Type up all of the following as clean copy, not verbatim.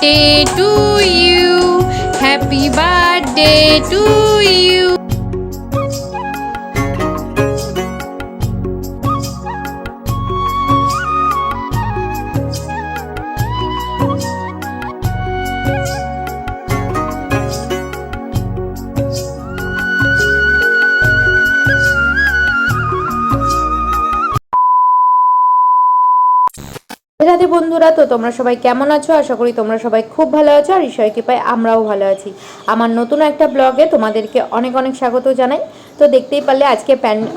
birthday to you. Happy birthday to you. Radhe বন্ধুরা, তো তোমরা সবাই কেমন আছো? আশা করি তোমরা সবাই খুব ভালো আছো আর ঈশ্বরের কৃপায় আমরাও ভালো আছি। আমার নতুন একটা ব্লগে তোমাদেরকে অনেক অনেক স্বাগত জানাই। তো দেখতেই পারলে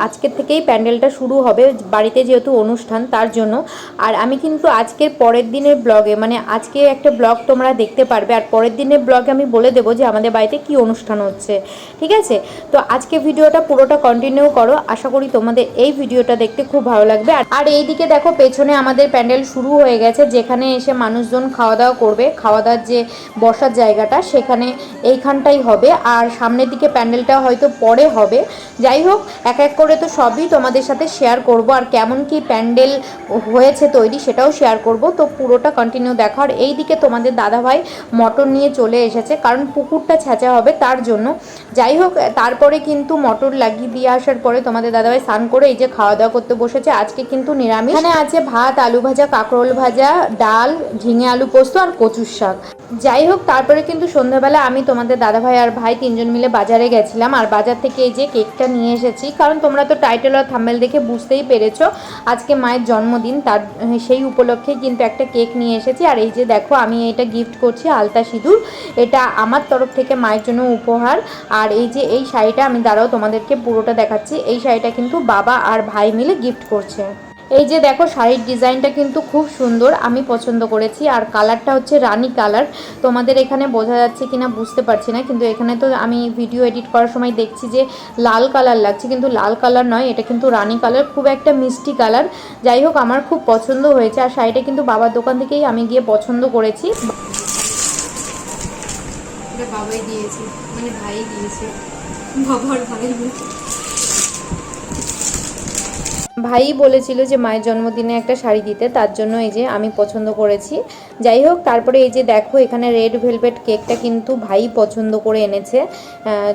আজকের থেকেই প্যান্ডেলটা শুরু হবে, বাড়িতে যেহেতু অনুষ্ঠান তার জন্য। আর আমি কিন্তু আজকের পরের দিনের ব্লগে, মানে আজকে একটা ব্লগ তোমরা দেখতে পারবে, আর পরের দিনের ব্লগে আমি বলে দেবো যে আমাদের বাড়িতে কি অনুষ্ঠান হচ্ছে, ঠিক আছে? তো আজকে ভিডিওটা পুরোটা কন্টিনিউ করো, আশা করি তোমাদের এই ভিডিওটা দেখতে খুব ভালো লাগবে। আর এইদিকে দেখো, পেছনে আমাদের প্যান্ডেল শুরু হয়ে গেছে, যেখানে এসে মানুষজন খাওয়া দাওয়া করবে। খাওয়া দাওয়ার যে বসার জায়গাটা সেখানে এইখানটাই হবে, আর সামনের দিকে প্যান্ডেলটা হয়তো পরে হবে। যাই হোক, এক এক করে তো সবই তোমাদের সাথে শেয়ার করব, আর কেমন কি প্যান্ডেল হয়েছে তৈরি সেটাও শেয়ার করব। তো পুরোটা কন্টিনিউ দেখো। আর এইদিকে তোমাদের দাদাভাই মটর নিয়ে চলে এসেছে, কারণ পুকুরটা ছেঁচা হবে তার জন্য। যাই হোক, তারপরে কিন্তু মটর লাগিয়ে দিয়ে আসার পরে তোমাদের দাদাভাই স্নান করে এই যে খাওয়া দাওয়া করতে বসেছে। আজকে কিন্তু নিরামিষ, এখানে আছে ভাত, আলু ভাজা, কাঁকরোল ভাজা, ডাল, ঝিঙে আলু পোস্ত আর কচুর শাক। যাই হোক, তারপরে কিন্তু সন্ধ্যাবেলা আমি তোমাদের দাদাভাই আর ভাই তিনজন মিলে বাজারে গেছিলাম, আর বাজার থেকে এই যে কেকটা নিয়ে এসেছি, কারণ তোমরা তো টাইটেল আর থাম্বনেল দেখে বুঝতেই পেরেছো আজকে মায়ের জন্মদিন, তার সেই উপলক্ষে কিন্তু একটা কেক নিয়ে এসেছি। আর এই যে দেখো, আমি এটা গিফট করছি আলতা সিঁদুর, এটা আমার তরফ থেকে মায়ের জন্য উপহার। আর এই যে এই শাড়িটা, আমি দাঁড়াও তোমাদেরকে পুরোটা দেখাচ্ছি, এই শাড়িটা কিন্তু বাবা আর ভাই মিলে গিফট করছে। এই যে দেখো, শাড়ির ডিজাইনটা কিন্তু খুব সুন্দর, আমি পছন্দ করেছি। আর কালারটা হচ্ছে রানী কালার, তোমাদের এখানে বোঝা যাচ্ছে কিনা বুঝতে পারছি না, কিন্তু এখানে তো আমি ভিডিও এডিট করার সময় দেখছি যে লাল কালার লাগছে, কিন্তু লাল কালার নয়, এটা কিন্তু রানী কালার, খুব একটা মিষ্টি কালার। যাই হোক, আমার খুব পছন্দ হয়েছে। আর শাড়িটা কিন্তু বাবার দোকান থেকেই আমি গিয়ে পছন্দ করেছি। বাবাই দিয়েছে, মানে ভাই দিয়েছে, বাবার ভাই ভাই বলেছিল যে মায়ের জন্মদিনে একটা শাড়ি দিতে, তার জন্য এই যে আমি পছন্দ করেছি। যাই হোক, তারপরে এই যে দেখো, এখানে রেড ভেলভেট কেকটা কিন্তু ভাই পছন্দ করে এনেছে।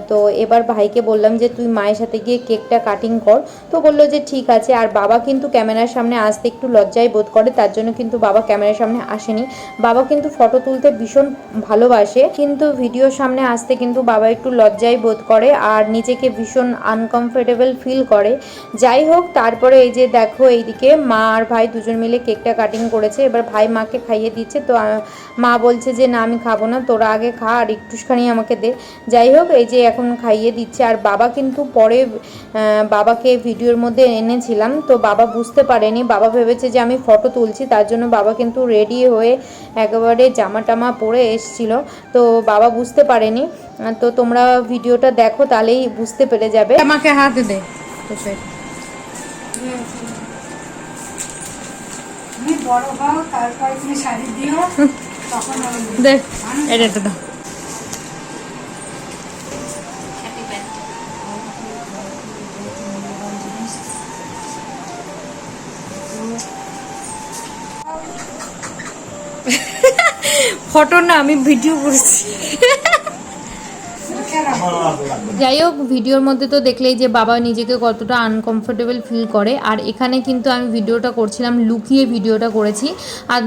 তো এবার ভাইকে বললাম যে তুই মায়ের সাথে গিয়ে কেকটা কাটিং কর, তো বললো যে ঠিক আছে। আর বাবা কিন্তু ক্যামেরার সামনে আসতে একটু লজ্জাই বোধ করে, তার জন্য কিন্তু বাবা ক্যামেরার সামনে আসেনি। বাবা কিন্তু ফটো তুলতে ভীষণ ভালোবাসে, কিন্তু ভিডিওর সামনে আসতে কিন্তু বাবা একটু লজ্জাই বোধ করে আর নিজেকে ভীষণ আনকমফোর্টেবল ফিল করে। যাই হোক, তারপরে এই যে দেখো, এইদিকে মা আর ভাই দুজন মিলে কেকটা কাটিং করেছে। এবার ভাই মাকে খাইয়ে দিচ্ছে, তো মা বলছে যে না, আমি খাবো না, তোরা আগে খা আর একটুখানি আমাকে দে। যাই হোক, এই যে এখন খাইয়ে দিচ্ছে। আর বাবা কিন্তু পরে বাবাকে ভিডিওর মধ্যে এনেছিলাম, তো বাবা বুঝতে পারেনি, বাবা ভেবেছে যে আমি ফটো তুলছি, তার জন্য বাবা কিন্তু রেডি হয়ে একেবারে জামা টামা পরে এসছিল, তো বাবা বুঝতে পারেনি। তো তোমরা ভিডিওটা দেখো, তাহলেই বুঝতে পেরে যাবে। আমাকে হাত দে, তুমি বড় হও, তারপরে তুমি শাড়ি দিও, তখন দেখ এটা দাও। ফটো না, আমি ভিডিও করছি। যাই হোক, ভিডিওর মধ্যে তো দেখলেই যে বাবা নিজেকে কতটা আনকমফোর্টেবল ফিল করে। আর এখানে কিন্তু আমি ভিডিওটা করছিলাম লুকিয়ে, ভিডিওটা করেছি। আর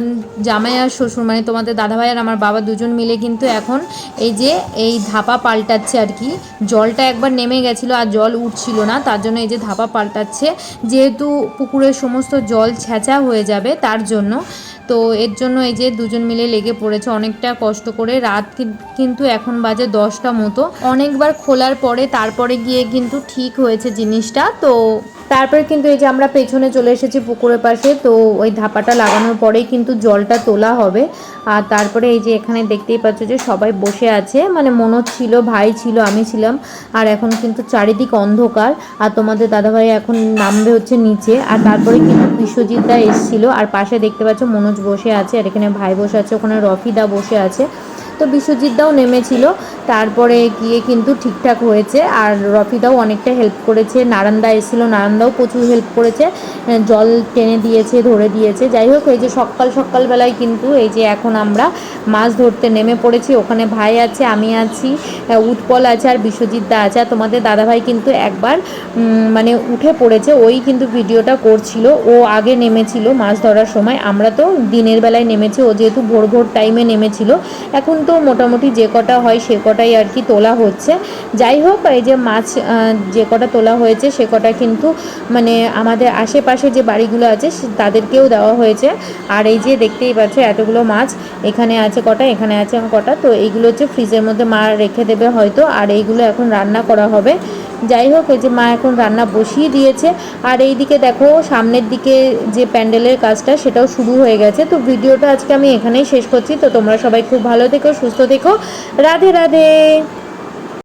জামাই আর শ্বশুর, মানে তোমাদের দাদাভাই আর আমার বাবা দুজন মিলে কিন্তু এখন এই যে এই ধাপা পাল্টাচ্ছে আর কি। জলটা একবার নেমে গেছিলো আর জল উঠছিল না, তার জন্য এই যে ধাপা পাল্টাচ্ছে, যেহেতু পুকুরের সমস্ত জল ছেঁচা হয়ে যাবে তার জন্য। তো এর জন্য এই যে দুজন মিলে লেগে পড়েছে অনেকটা কষ্ট করে। রাত কিন্তু এখন বাজে 10টা মতো। অনেকবার খোলার পরে তারপরে গিয়ে কিন্তু ঠিক হয়েছে জিনিসটা। তো তারপরে কিন্তু এই যে আমরা পেছনে চলে এসেছি পুকুরের পাশে, তো ওই ধাপাটা লাগানোর পরেই কিন্তু জলটা তোলা হবে। আর তারপরে এই যে এখানে দেখতেই পাচ্ছ যে সবাই বসে আছে, মানে মনোজ ছিল, ভাই ছিল, আমি ছিলাম। আর এখন কিন্তু চারিদিক অন্ধকার, আর তোমাদের দাদাভাই এখন নামবে হচ্ছে নিচে। আর তারপরে কিন্তু বিশ্বজিৎ দা এসেছিল, আর পাশে দেখতে পাচ্ছ মনোজ বসে আছে, আর এখানে ভাই বসে আছে, ওখানে রফিদা বসে আছে। তো বিশ্বজিৎদাও নেমেছিল, তারপরে গিয়ে কিন্তু ঠিকঠাক হয়েছে। আর রফিদাও অনেকটা হেল্প করেছে, নারান্দা এসেছিলো, নারান্দাও প্রচুর হেল্প করেছে, জল টেনে দিয়েছে, ধরে দিয়েছে। যাই হোক, এই যে সকালবেলায় কিন্তু এই যে এখন আমরা মাছ ধরতে নেমে পড়েছি। ওখানে ভাই আছে, আমি আছি, উৎপল আছে আর বিশ্বজিৎদা আছে। আর তোমাদের দাদাভাই কিন্তু একবার মানে উঠে পড়েছে, ওই কিন্তু ভিডিওটা করছিল, ও আগে নেমেছিল মাছ ধরার সময়। আমরা তো দিনের বেলায় নেমেছি, ও যেহেতু ভোর টাইমে নেমেছিল। এখন তো মোটামুটি যে কটা হয় সে কটাই আর কি তোলা হচ্ছে। যাই হোক, এই যে মাছ যে কটা তোলা হয়েছে সে কটা কিন্তু মানে আমাদের আশেপাশে যে বাড়িগুলো আছে তাদেরকেও দেওয়া হয়েছে। আর এই যে দেখতেই পাচ্ছ এতগুলো মাছ, এখানে আছে কটা, এখানে আছে কটা। তো এইগুলো হচ্ছে ফ্রিজের মধ্যে মা রেখে দেবে হয়তো, আর এইগুলো এখন রান্না করা হবে। যাই হোক, এই যে মা এখন রান্না বসিয়ে দিয়েছে। আর এই দিকে দেখো সামনের দিকে যে প্যান্ডেলের কাজটা সেটাও শুরু হয়ে গেছে। তো ভিডিওটা আজকে আমি এখানেই শেষ করছি। তো তোমরা সবাই খুব ভালো থেকো, সুস্থ থেকো, রাধে রাধে।